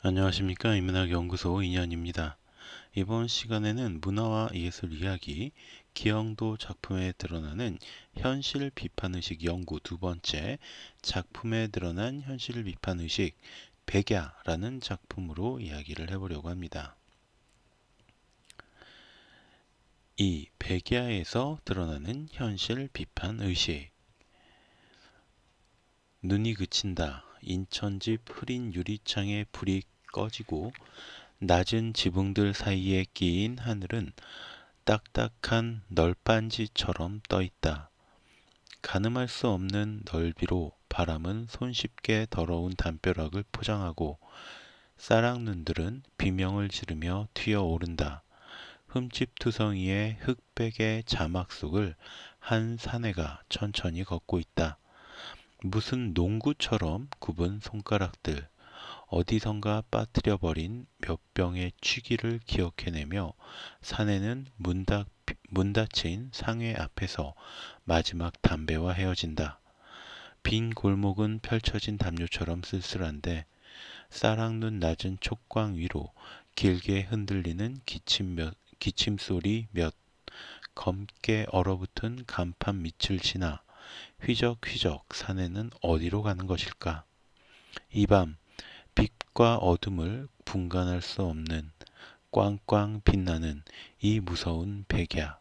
안녕하십니까. 인문학연구소 인현입니다. 이번 시간에는 문화와 예술 이야기, 기영도 작품에 드러나는 현실 비판의식 연구 두 번째, 작품에 드러난 현실 비판의식 백야라는 작품으로 이야기를 해보려고 합니다. 이 백야에서 드러나는 현실 비판의식. 눈이 그친다. 인천집 흐린 유리창에 불이 꺼지고 낮은 지붕들 사이에 끼인 하늘은 딱딱한 널빤지처럼 떠있다. 가늠할 수 없는 넓이로 바람은 손쉽게 더러운 담벼락을 포장하고 싸락눈들은 비명을 지르며 튀어오른다. 흠집투성이의 흑백의 자막 속을 한 사내가 천천히 걷고 있다. 무슨 농구처럼 굽은 손가락들, 어디선가 빠뜨려버린 몇 병의 취기를 기억해내며 사내는 문 닫힌 상회 앞에서 마지막 담배와 헤어진다. 빈 골목은 펼쳐진 담요처럼 쓸쓸한데 싸락눈 낮은 촉광 위로 길게 흔들리는 기침 소리 몇, 검게 얼어붙은 간판 밑을 지나 휘적휘적 사내는 어디로 가는 것일까? 이 밤 빛과 어둠을 분간할 수 없는 꽝꽝 빛나는 이 무서운 백야.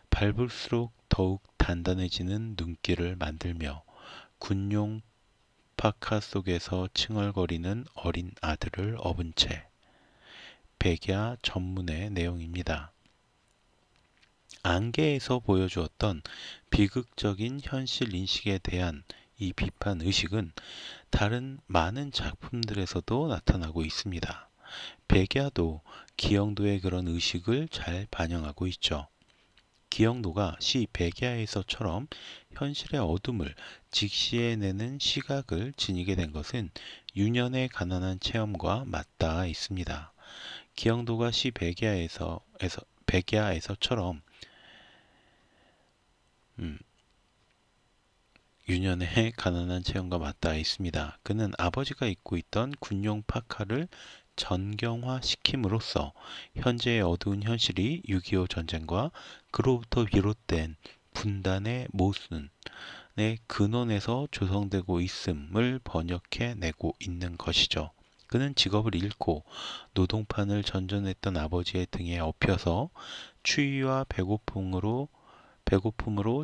밟을수록 더욱 단단해지는 눈길을 만들며 군용 파카 속에서 칭얼거리는 어린 아들을 업은 채. 백야 전문의 내용입니다. 안개에서 보여주었던 비극적인 현실 인식에 대한 이 비판 의식은 다른 많은 작품들에서도 나타나고 있습니다. 백야도 기영도의 그런 의식을 잘 반영하고 있죠. 기영도가 시 백야에서처럼 현실의 어둠을 직시해내는 시각을 지니게 된 것은 유년의 가난한 체험과 맞닿아 있습니다. 기영도가 시 백야에서처럼 유년의 가난한 체험과 맞닿아 있습니다. 그는 아버지가 입고 있던 군용 파카를 전경화시킴으로써 현재의 어두운 현실이 6.25 전쟁과 그로부터 비롯된 분단의 모순의 근원에서 조성되고 있음을 번역해내고 있는 것이죠. 그는 직업을 잃고 노동판을 전전했던 아버지의 등에 업혀서 추위와 배고픔으로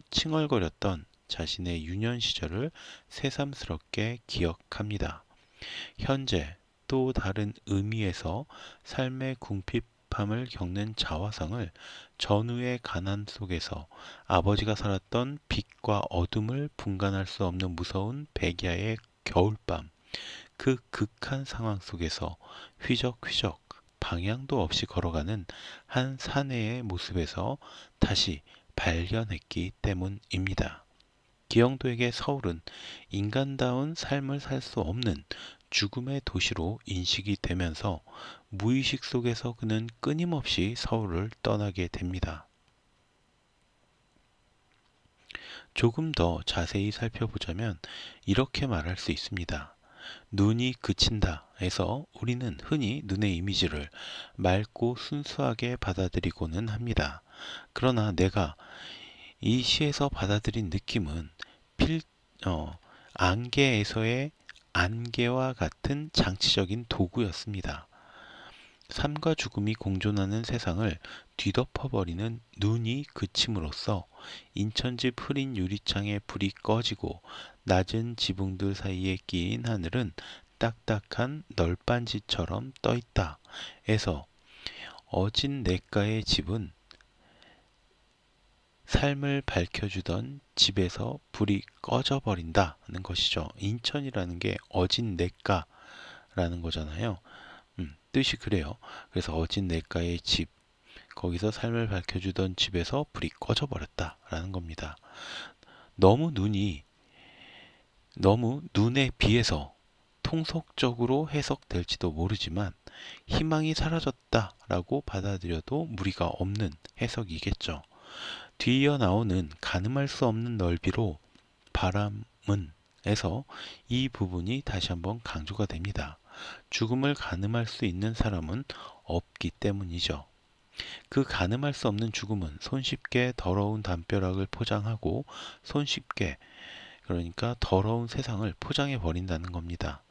칭얼거렸던 자신의 유년 시절을 새삼스럽게 기억합니다. 현재 또 다른 의미에서 삶의 궁핍함을 겪는 자화상을 전후의 가난 속에서 아버지가 살았던 빛과 어둠을 분간할 수 없는 무서운 백야의 겨울밤, 그 극한 상황 속에서 휘적휘적 방향도 없이 걸어가는 한 사내의 모습에서 다시 발견했기 때문입니다. 기영도에게 서울은 인간다운 삶을 살 수 없는 죽음의 도시로 인식이 되면서 무의식 속에서 그는 끊임없이 서울을 떠나게 됩니다. 조금 더 자세히 살펴보자면 이렇게 말할 수 있습니다. 눈이 그친다 에서 우리는 흔히 눈의 이미지를 맑고 순수하게 받아들이고는 합니다. 그러나 내가 이 시에서 받아들인 느낌은 안개에서의 안개와 같은 장치적인 도구였습니다. 삶과 죽음이 공존하는 세상을 뒤덮어버리는 눈이 그침으로써 인천집 흐린 유리창에 불이 꺼지고 낮은 지붕들 사이에 끼인 하늘은 딱딱한 널빤지처럼 떠있다. 에서 어진 냇가의 집은 삶을 밝혀주던 집에서 불이 꺼져버린다는 것이죠. 인천이라는 게 어진 냇가라는 거잖아요. 뜻이 그래요. 그래서 어진 냇가의 집, 거기서 삶을 밝혀주던 집에서 불이 꺼져버렸다라는 겁니다. 너무 눈에 비해서 통속적으로 해석될지도 모르지만 희망이 사라졌다라고 받아들여도 무리가 없는 해석이겠죠. 뒤이어 나오는 가늠할 수 없는 넓이로 바람은 에서 이 부분이 다시 한번 강조가 됩니다. 죽음을 가늠할 수 있는 사람은 없기 때문이죠. 그 가늠할 수 없는 죽음은 손쉽게 더러운 담벼락을 포장하고 손쉽게, 그러니까 더러운 세상을 포장해 버린다는 겁니다.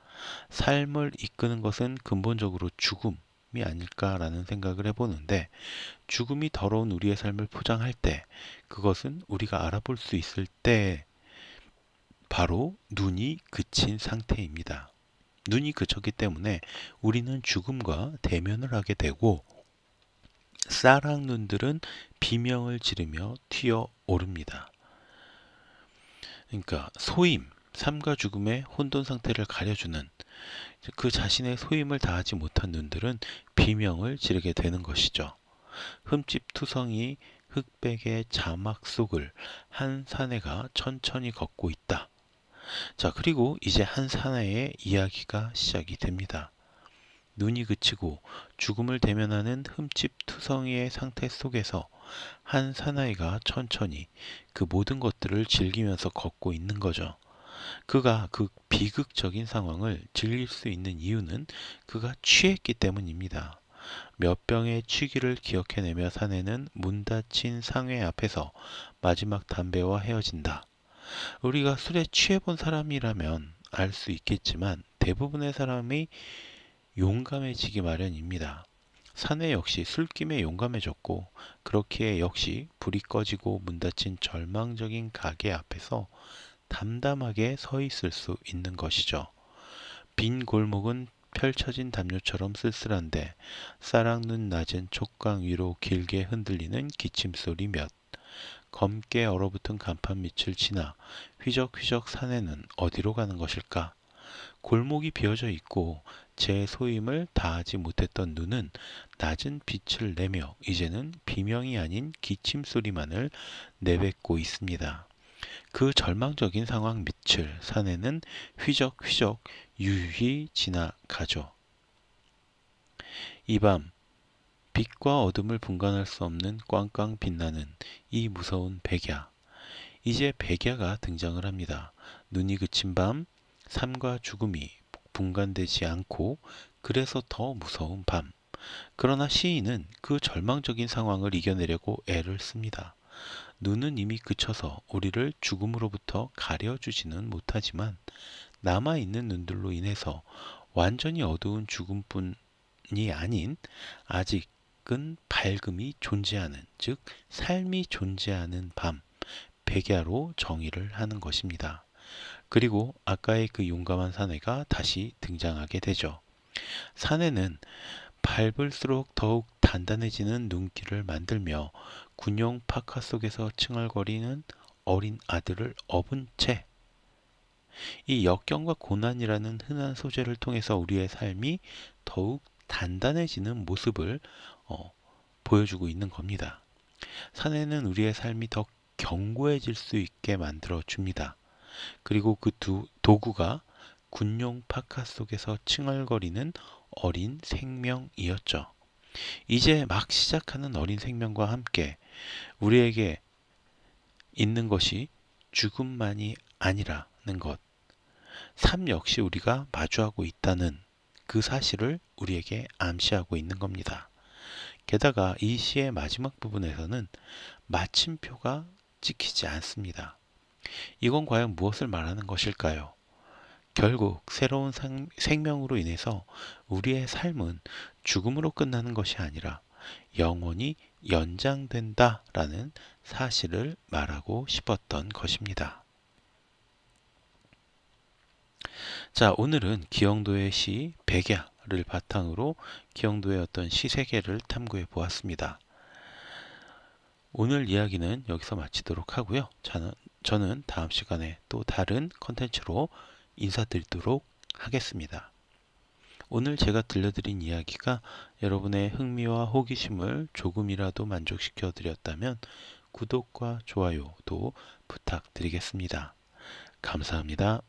삶을 이끄는 것은 근본적으로 죽음이 아닐까라는 생각을 해보는데, 죽음이 더러운 우리의 삶을 포장할 때, 그것은 우리가 알아볼 수 있을 때 바로 눈이 그친 상태입니다. 눈이 그쳤기 때문에 우리는 죽음과 대면을 하게 되고, 싸락눈들은 비명을 지르며 튀어오릅니다. 그러니까 소임, 삶과 죽음의 혼돈 상태를 가려주는, 그 자신의 소임을 다하지 못한 눈들은 비명을 지르게 되는 것이죠. 흠집투성이 흑백의 자막 속을 한 사내가 천천히 걷고 있다. 자, 그리고 이제 한 사내의 이야기가 시작이 됩니다. 눈이 그치고 죽음을 대면하는 흠집투성이의 상태 속에서 한 사나이가 천천히 그 모든 것들을 즐기면서 걷고 있는 거죠. 그가 그 비극적인 상황을 즐길 수 있는 이유는 그가 취했기 때문입니다. 몇 병의 취기를 기억해내며 사내는 문 닫힌 상회 앞에서 마지막 담배와 헤어진다. 우리가 술에 취해본 사람이라면 알 수 있겠지만 대부분의 사람이 용감해지기 마련입니다. 사내 역시 술김에 용감해졌고, 그렇기에 역시 불이 꺼지고 문 닫힌 절망적인 가게 앞에서 담담하게 서 있을 수 있는 것이죠. 빈 골목은 펼쳐진 담요처럼 쓸쓸한데 싸락눈 낮은 촉강 위로 길게 흔들리는 기침소리 몇, 검게 얼어붙은 간판 밑을 지나 휘적휘적 사내는 어디로 가는 것일까? 골목이 비어져 있고 제 소임을 다하지 못했던 눈은 낮은 빛을 내며 이제는 비명이 아닌 기침소리만을 내뱉고 있습니다. 그 절망적인 상황 밑을 사내는 휘적휘적 유유히 지나가죠. 이 밤, 빛과 어둠을 분간할 수 없는 꽝꽝 빛나는 이 무서운 백야. 이제 백야가 등장을 합니다. 눈이 그친 밤, 삶과 죽음이 분간되지 않고 그래서 더 무서운 밤. 그러나 시인은 그 절망적인 상황을 이겨내려고 애를 씁니다. 눈은 이미 그쳐서 우리를 죽음으로부터 가려주지는 못하지만 남아있는 눈들로 인해서 완전히 어두운 죽음뿐이 아닌 아직은 밝음이 존재하는, 즉 삶이 존재하는 밤, 백야로 정의를 하는 것입니다. 그리고 아까의 그 용감한 사내가 다시 등장하게 되죠. 사내는 밟을수록 더욱 단단해지는 눈길을 만들며 군용 파카 속에서 칭얼거리는 어린 아들을 업은 채 이 역경과 고난이라는 흔한 소재를 통해서 우리의 삶이 더욱 단단해지는 모습을 보여주고 있는 겁니다. 사내는 우리의 삶이 더 견고해질 수 있게 만들어 줍니다. 그리고 그 도구가 군용 파카 속에서 칭얼거리는 어린 생명이었죠. 이제 막 시작하는 어린 생명과 함께 우리에게 있는 것이 죽음만이 아니라는 것, 삶 역시 우리가 마주하고 있다는 그 사실을 우리에게 암시하고 있는 겁니다. 게다가 이 시의 마지막 부분에서는 마침표가 찍히지 않습니다. 이건 과연 무엇을 말하는 것일까요? 결국 새로운 생명으로 인해서 우리의 삶은 죽음으로 끝나는 것이 아니라 영원히 연장된다라는 사실을 말하고 싶었던 것입니다. 자, 오늘은 기영도의 시 백야를 바탕으로 기영도의 어떤 시 세계를 탐구해 보았습니다. 오늘 이야기는 여기서 마치도록 하고요. 저는 다음 시간에 또 다른 컨텐츠로 인사드리도록 하겠습니다. 오늘 제가 들려드린 이야기가 여러분의 흥미와 호기심을 조금이라도 만족시켜 드렸다면 구독과 좋아요도 부탁드리겠습니다. 감사합니다.